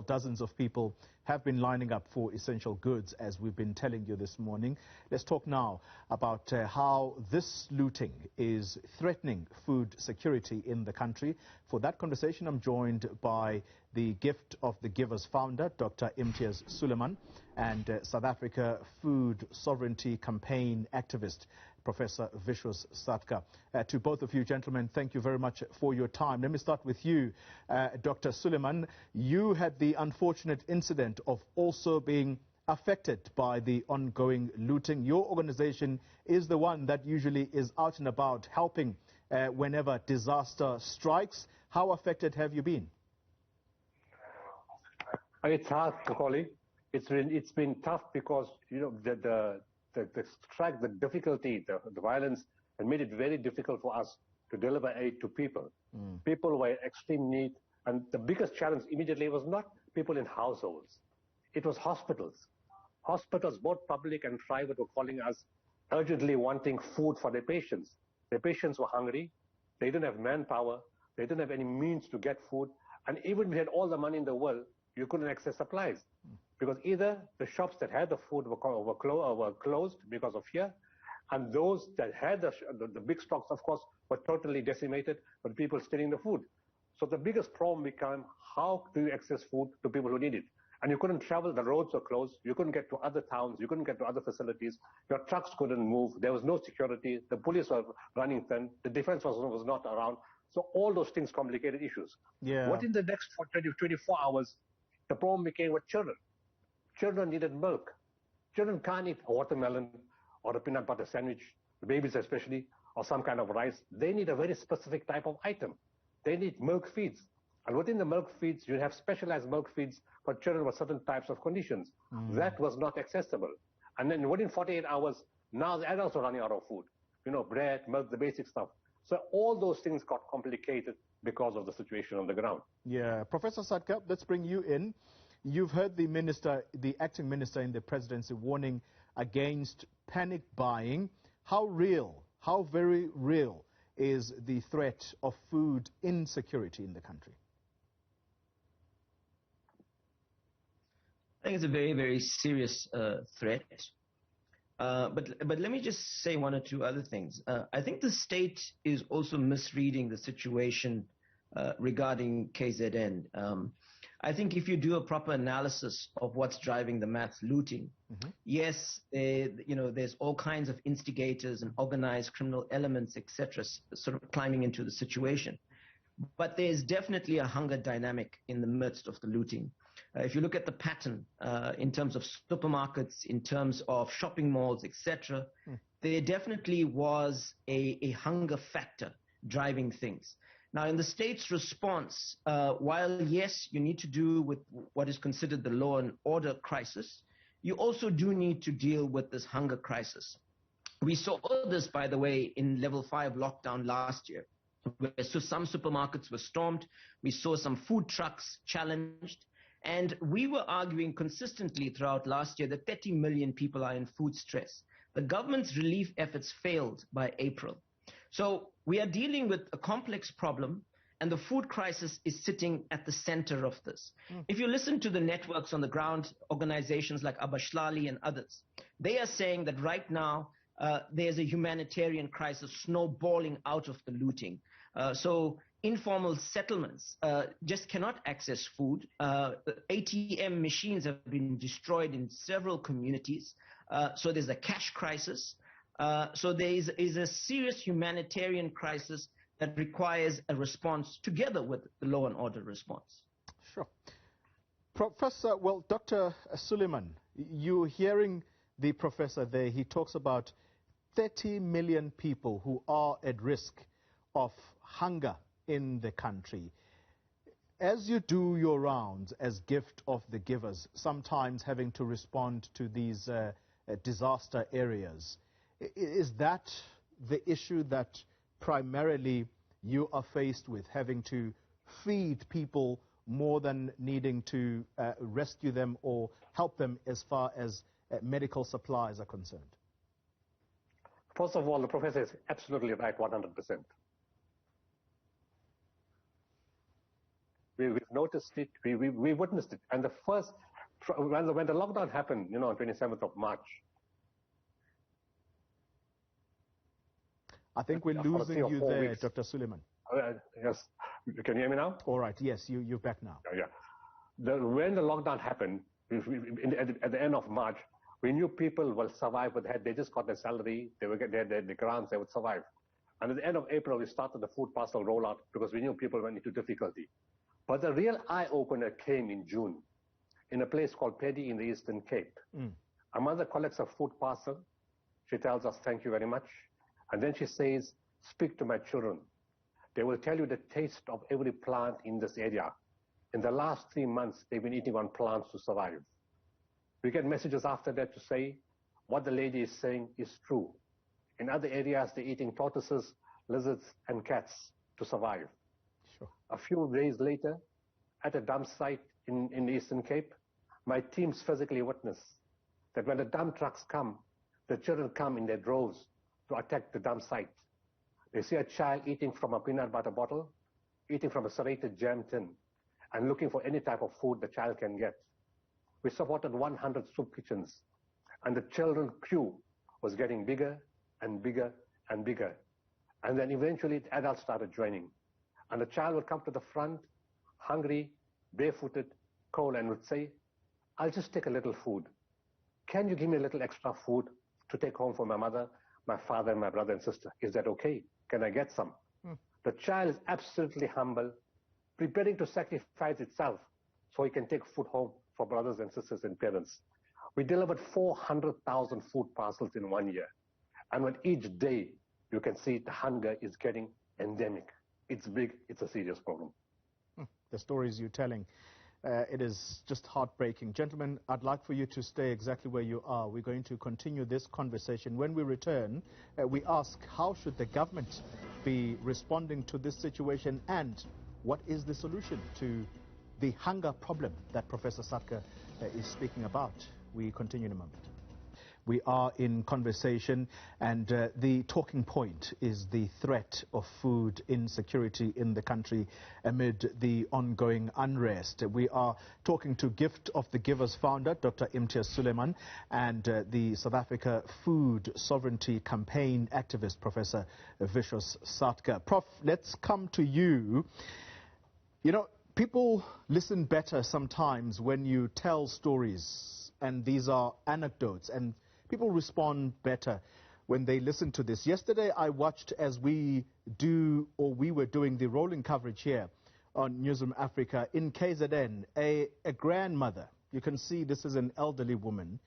Dozens of people have been lining up for essential goods, as we've been telling you this morning. Let's talk now about how this looting is threatening food security in the country. For that conversation, I'm joined by the Gift of the Givers founder, Dr. Imtiaz Sooliman, and South Africa Food Sovereignty Campaign activist, Professor Vishwas Satgar. To both of you gentlemen, thank you very much for your time. Let me start with you, Dr. Sooliman. You had the unfortunate incident of also being affected by the ongoing looting. Your organization is the one that usually is out and about helping whenever disaster strikes. How affected have you been? It's hard, Colin. It's been tough because, you know, the strike, the difficulty, the violence, had made it very difficult for us to deliver aid to people. People were in extreme need, and the biggest challenge immediately was not people in households. It was hospitals. Hospitals, both public and private, were calling us urgently wanting food for their patients. Their patients were hungry. They didn't have manpower. They didn't have any means to get food. And even if we had all the money in the world, you couldn't access supplies. Because either the shops that had the food were closed because of fear, and those that had the big stocks, of course, were totally decimated, but people stealing the food. So the biggest problem became, how do you access food to people who need it? And you couldn't travel, the roads were closed, you couldn't get to other towns, you couldn't get to other facilities, your trucks couldn't move, there was no security, the police were running thin, the defense was not around. So all those things complicated issues. Yeah. What in the next 24 hours, the problem became with children. Children needed milk. Children can't eat a watermelon or a peanut butter sandwich, the babies especially, or some kind of rice. They need a very specific type of item. They need milk feeds. And within the milk feeds, you have specialized milk feeds for children with certain types of conditions. That was not accessible. And then within 48 hours, now the adults are running out of food. You know, bread, milk, the basic stuff. So all those things got complicated because of the situation on the ground. Yeah. Professor Satgar, let's bring you in. You've heard the minister, the acting minister in the presidency, warning against panic buying. How real, how very real is the threat of food insecurity in the country? I think it's a very, very serious threat. But let me just say one or two other things. I think the state is also misreading the situation regarding KZN. I think if you do a proper analysis of what's driving the mass looting, yes, there's all kinds of instigators and organized criminal elements, etc., sort of climbing into the situation. But there's definitely a hunger dynamic in the midst of the looting. If you look at the pattern in terms of supermarkets, in terms of shopping malls, etc., there definitely was a hunger factor driving things. Now, in the state's response, while, yes, you need to do with what is considered the law and order crisis, you also do need to deal with this hunger crisis. We saw this, by the way, in level 5 lockdown last year. So some supermarkets were stormed. We saw some food trucks challenged. And we were arguing consistently throughout last year that 30 million people are in food stress. The government's relief efforts failed by April. So we are dealing with a complex problem, and the food crisis is sitting at the center of this. If you listen to the networks on the ground, organizations like Abashlali and others, they are saying that right now there's a humanitarian crisis snowballing out of the looting. So informal settlements just cannot access food. ATM machines have been destroyed in several communities. So there's a cash crisis. So there is a serious humanitarian crisis that requires a response together with the law and order response. Sure. Professor, well, Dr. Sooliman, you're hearing the professor there. He talks about 30 million people who are at risk of hunger in the country. As you do your rounds as Gift of the Givers, sometimes having to respond to these disaster areas, is that the issue that primarily you are faced with, having to feed people more than needing to rescue them or help them as far as medical supplies are concerned? First of all, the professor is absolutely right, 100%. we've noticed it, we witnessed it. And the first, when the lockdown happened, you know, on 27th of March. I think we're losing you there, weeks. Dr. Sooliman. Yes. Can you hear me now? All right. Yes, you're back now. Yeah. When the lockdown happened, at the end of March, we knew people will survive, but they just got their salary, they would get their grants, they would survive. And at the end of April, we started the food parcel rollout because we knew people went into difficulty. But the real eye-opener came in June in a place called Paddy in the Eastern Cape. A mother collects a food parcel. She tells us, thank you very much. And then she says, speak to my children. They will tell you the taste of every plant in this area. In the last 3 months, they've been eating on plants to survive. We get messages after that to say what the lady is saying is true. In other areas, they're eating tortoises, lizards, and cats to survive. Sure. A few days later, at a dump site in the Eastern Cape, my teams physically witness that when the dump trucks come, the children come in their droves to attack the dump site. They see a child eating from a peanut butter bottle, eating from a serrated jam tin, and looking for any type of food the child can get. We supported 100 soup kitchens, and the children queue was getting bigger and bigger and bigger. And then eventually the adults started joining. And the child would come to the front, hungry, barefooted, cold, and would say, I'll just take a little food. Can you give me a little extra food to take home for my mother, my father, and my brother and sister? Is that okay? Can I get some? The child is absolutely humble, preparing to sacrifice itself so he can take food home for brothers and sisters and parents. We delivered 400,000 food parcels in 1 year. And with each day, you can see the hunger is getting endemic. It's big, it's a serious problem. The stories you're telling, it is just heartbreaking. Gentlemen, I'd like for you to stay exactly where you are. We're going to continue this conversation. When we return, we ask, how should the government be responding to this situation, and what is the solution to the hunger problem that Professor Satgar is speaking about? We continue in a moment. We are in conversation, and the talking point is the threat of food insecurity in the country amid the ongoing unrest. We are talking to Gift of the Givers founder, Dr. Imtiaz Sooliman, and the South Africa Food Sovereignty Campaign activist, Professor Vishwas Satgar. Prof, let's come to you. You know, people listen better sometimes when you tell stories, and these are anecdotes, and people respond better when they listen to this. Yesterday, I watched as we were doing the rolling coverage here on Newzroom Afrika in KZN, a grandmother. You can see this is an elderly woman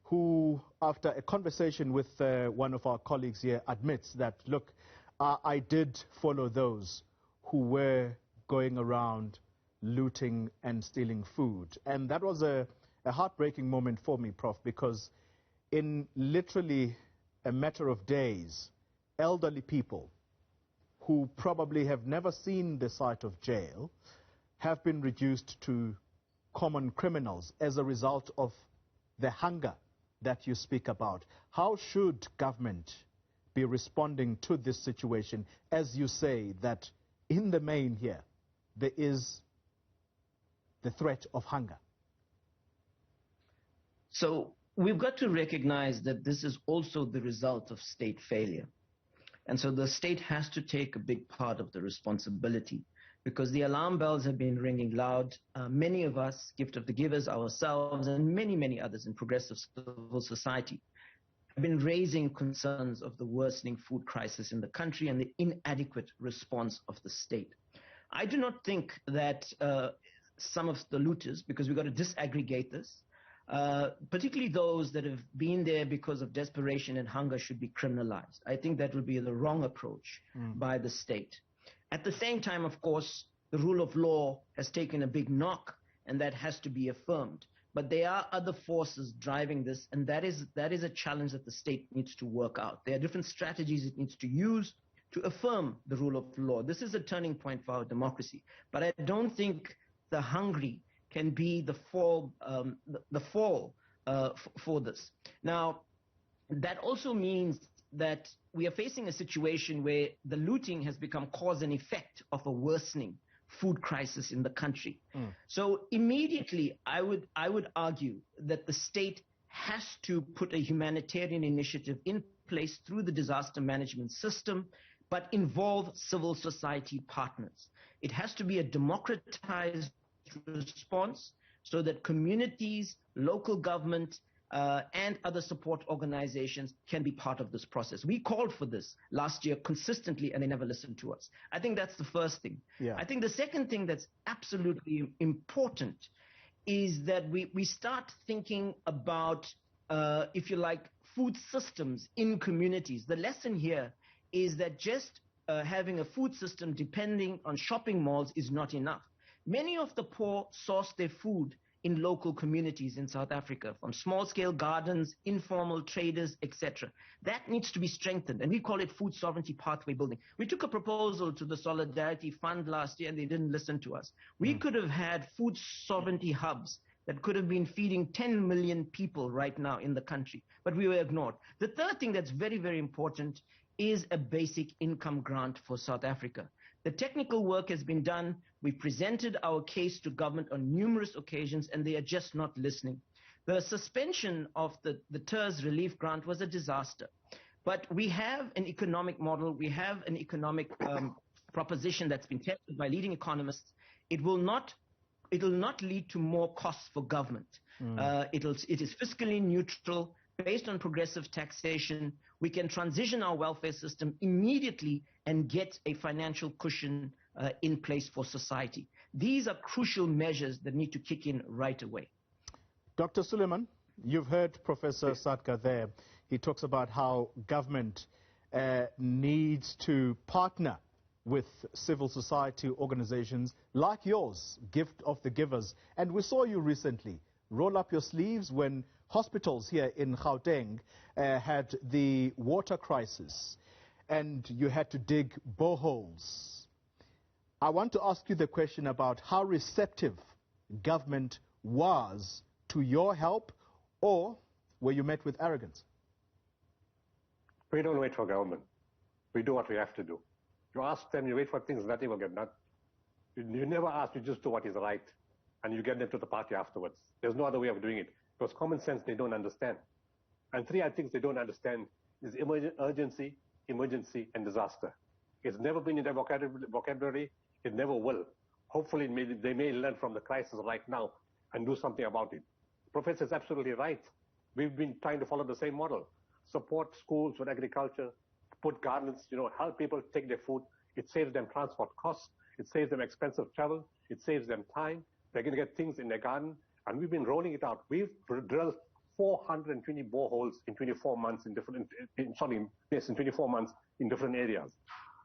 who, after a conversation with one of our colleagues here, admits that, look, I did follow those who were going around looting and stealing food. And that was a heartbreaking moment for me, Prof, because in literally a matter of days, elderly people who probably have never seen the sight of jail have been reduced to common criminals as a result of the hunger that you speak about. How should government be responding to this situation, as you say that in the main here there is the threat of hunger? So we've got to recognize that this is also the result of state failure. And so the state has to take a big part of the responsibility, because the alarm bells have been ringing loud. Many of us, Gift of the Givers, ourselves, and many, many others in progressive civil society have been raising concerns of the worsening food crisis in the country and the inadequate response of the state. I do not think that some of the looters, because we've got to disaggregate this, particularly those that have been there because of desperation and hunger, should be criminalized. I think that would be the wrong approach by the state. At the same time, of course, the rule of law has taken a big knock, and that has to be affirmed. But there are other forces driving this, and that is a challenge that the state needs to work out. There are different strategies it needs to use to affirm the rule of law. This is a turning point for our democracy. But I don't think the hungry can be the fall for this. Now, that also means that we are facing a situation where the looting has become cause and effect of a worsening food crisis in the country. So immediately, I would argue that the state has to put a humanitarian initiative in place through the disaster management system, but involve civil society partners. It has to be a democratized response so that communities, local government, and other support organizations can be part of this process. We called for this last year consistently, and they never listened to us. I think that's the first thing. Yeah. I think the second thing that's absolutely important is that we start thinking about, if you like, food systems in communities. The lesson here is that just having a food system depending on shopping malls is not enough. Many of the poor source their food in local communities in South Africa, from small-scale gardens, informal traders, etc. That needs to be strengthened, and we call it food sovereignty pathway building. We took a proposal to the Solidarity Fund last year, and they didn't listen to us. We could have had food sovereignty hubs that could have been feeding 10 million people right now in the country, but we were ignored. The third thing that's very, very important is a basic income grant for South Africa. The technical work has been done. We presented our case to government on numerous occasions, and they are just not listening. The suspension of the TERS relief grant was a disaster. But we have an economic model. We have an economic proposition that's been tested by leading economists. It will not lead to more costs for government. It is fiscally neutral, based on progressive taxation. We can transition our welfare system immediately and get a financial cushion in place for society. These are crucial measures that need to kick in right away. Dr. Sooliman, you've heard Professor Satgar there. He talks about how government needs to partner with civil society organizations like yours, Gift of the Givers. And we saw you recently roll up your sleeves when hospitals here in Gauteng had the water crisis, and you had to dig boreholes. I want to ask you the question about how receptive government was to your help, or were you met with arrogance? We don't wait for government. We do what we have to do. You ask them, you wait for things, nothing will get done. You never ask, you just do what is right, and you get them to the party afterwards. There's no other way of doing it. Because common sense they don't understand. And three other things they don't understand is urgency, emergency, and disaster. It's never been in their vocabulary. It never will. Hopefully they may learn from the crisis right now and do something about it. The professor is absolutely right. We've been trying to follow the same model. Support schools with agriculture, put gardens, help people take their food. It saves them transport costs. It saves them expensive travel. It saves them time. They're going to get things in their garden. And we've been rolling it out. We've drilled 420 boreholes in 24 months in 24 months in different areas.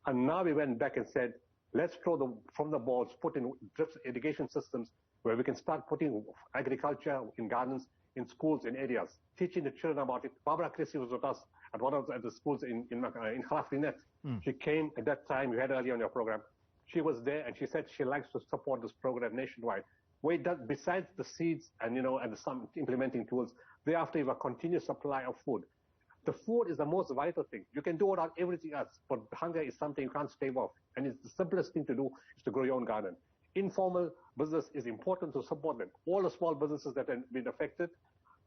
And now we went back and said, let's throw from the balls, put in drip irrigation systems where we can start putting agriculture in gardens, in schools, in areas, teaching the children about it. Barbara Chrissy was with us at one of the schools in Graafrenet. She came at that time, you had earlier on your program. She was there and she said she likes to support this program nationwide. Besides the seeds and some implementing tools, thereafter you have a continuous supply of food. The food is the most vital thing. You can do without everything else, but hunger is something you can't stave off. And it's the simplest thing to do is to grow your own garden. Informal business is important to support them. All the small businesses that have been affected,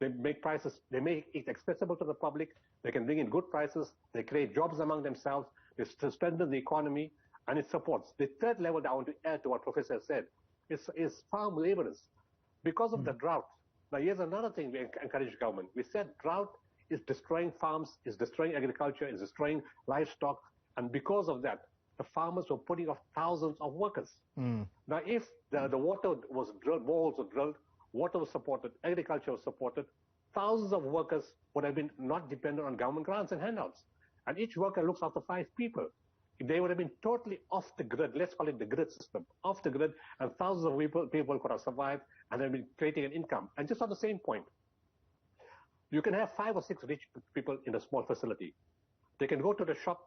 they make it accessible to the public. They can bring in good prices. They create jobs among themselves. They strengthen the economy, and it supports. The third level that I want to add to what Professor said is farm laborers. Because of the drought. Now here's another thing we encourage government. We said drought is destroying farms, is destroying agriculture, is destroying livestock, and because of that, the farmers were putting off thousands of workers. Now if the water was drilled, boreholes were drilled, water was supported, agriculture was supported, thousands of workers would have been not dependent on government grants and handouts. And each worker looks after 5 people. They would have been totally off the grid, let's call it the grid system, off the grid, and thousands of people could have survived and have been creating an income. And just on the same point, you can have 5 or 6 rich people in a small facility. They can go to the shop,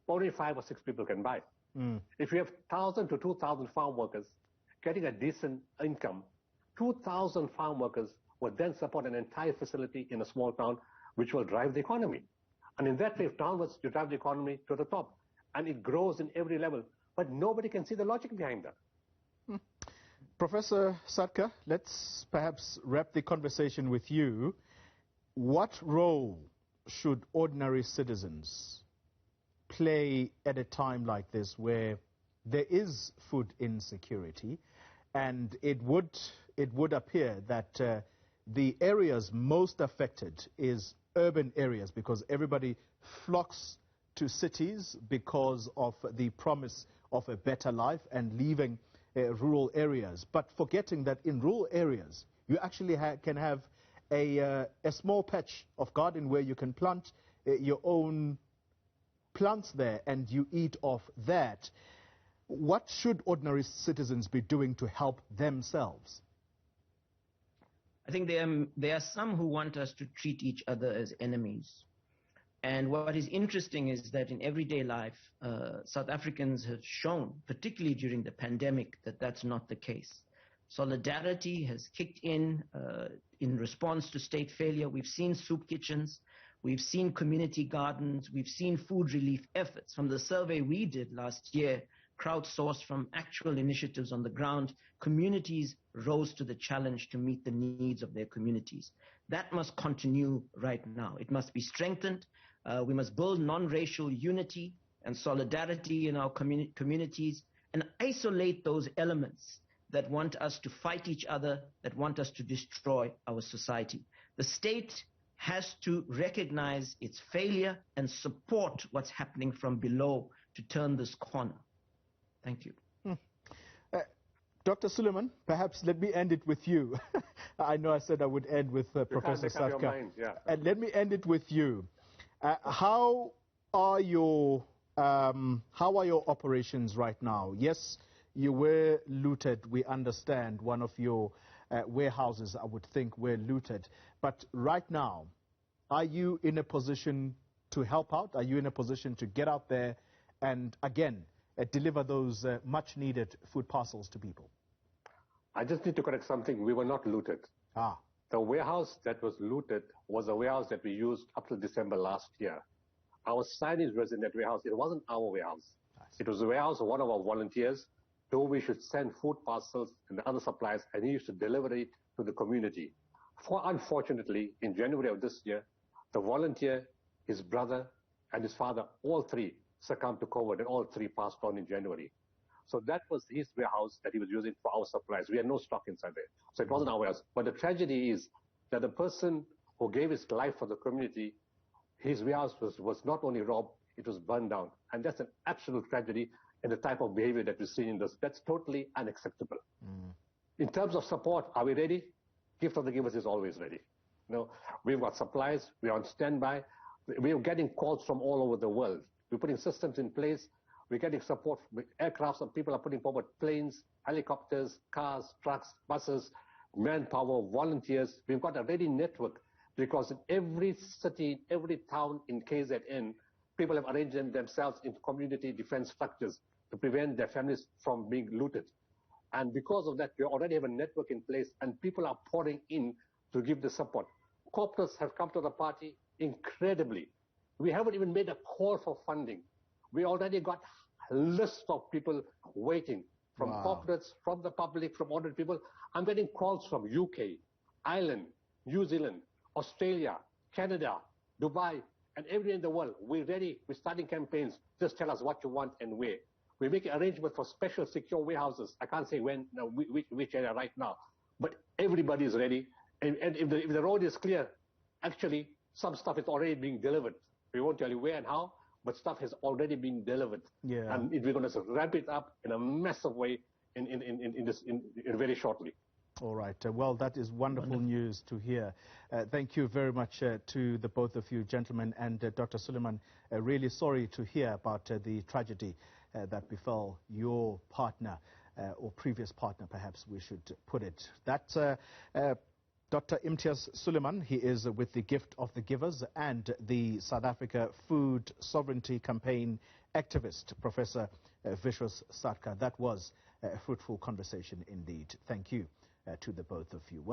only 5 or 6 people can buy. If you have 1,000 to 2,000 farm workers getting a decent income, 2,000 farm workers would then support an entire facility in a small town, which will drive the economy. And in that way, downwards, you drive the economy to the top. And it grows in every level. But nobody can see the logic behind that. Professor Satgar, let's perhaps wrap the conversation with you. What role should ordinary citizens play at a time like this where there is food insecurity, and it would appear that the areas most affected is urban areas, because everybody flocks to cities because of the promise of a better life and leaving rural areas, but forgetting that in rural areas you actually can have a small patch of garden where you can plant your own plants there and you eat off that. What should ordinary citizens be doing to help themselves? I think there are some who want us to treat each other as enemies. And what is interesting is that in everyday life, South Africans have shown, particularly during the pandemic, that that's not the case. Solidarity has kicked in response to state failure. We've seen soup kitchens, we've seen community gardens, we've seen food relief efforts. From the survey we did last year, crowdsourced from actual initiatives on the ground, communities rose to the challenge to meet the needs of their communities. That must continue right now. It must be strengthened. We must build non-racial unity and solidarity in our communities and isolate those elements that want us to fight each other, that want us to destroy our society. The state has to recognize its failure and support what's happening from below to turn this corner. Thank you. Dr. Sooliman, perhaps let me end it with you. I know I said I would end with Professor Satgar. Yeah. And let me end it with you. How are your operations right now? Yes, you were looted. We understand one of your warehouses, I would think, were looted. But right now, are you in a position to help out? Are you in a position to get out there and, again, deliver those much-needed food parcels to people? I just need to correct something. We were not looted. The warehouse that was looted was a warehouse that we used up to December last year. Our signage was in that warehouse. It wasn't our warehouse. It was the warehouse of one of our volunteers, to whom we should send food parcels and other supplies, and he used to deliver it to the community. Unfortunately, in January of this year, the volunteer, his brother, and his father, all three succumbed to COVID, and all three passed on in January. So that was his warehouse that he was using for our supplies. We had no stock inside there. So it wasn't our warehouse. But the tragedy is that the person who gave his life for the community, his warehouse was not only robbed, it was burned down. And that's an absolute tragedy in the type of behavior that we're seeing in this. That's totally unacceptable. In terms of support, are we ready? Gift of the Givers is always ready. We've got supplies, we're on standby. We're getting calls from all over the world. We're putting systems in place. We're getting support with aircraft. Some people are putting forward planes, helicopters, cars, trucks, buses, manpower, volunteers. We've got a ready network because in every city, every town in KZN, people have arranged themselves into community defense structures to prevent their families from being looted. And because of that, we already have a network in place and people are pouring in to give the support. Corporates have come to the party incredibly. We haven't even made a call for funding. We already got a list of people waiting from corporates, from the public, from ordinary people. I'm getting calls from UK, Ireland, New Zealand, Australia, Canada, Dubai, and everywhere in the world. We're ready. We're starting campaigns. Just tell us what you want and where. We're making arrangements for special secure warehouses. I can't say when, which area right now, but everybody is ready. And if the road is clear, actually, some stuff is already being delivered. We won't tell you where and how, but stuff has already been delivered. And we're going to ramp it up in a massive way in very shortly. All right. Well, that is wonderful news to hear. Thank you very much to the both of you gentlemen. And Dr. Sooliman, really sorry to hear about the tragedy that befell your partner, or previous partner, perhaps we should put it. That's Dr. Imtiaz Sooliman. He is with the Gift of the Givers and the South Africa Food Sovereignty Campaign activist, Professor Vishwas Satgar. That was a fruitful conversation indeed. Thank you to the both of you.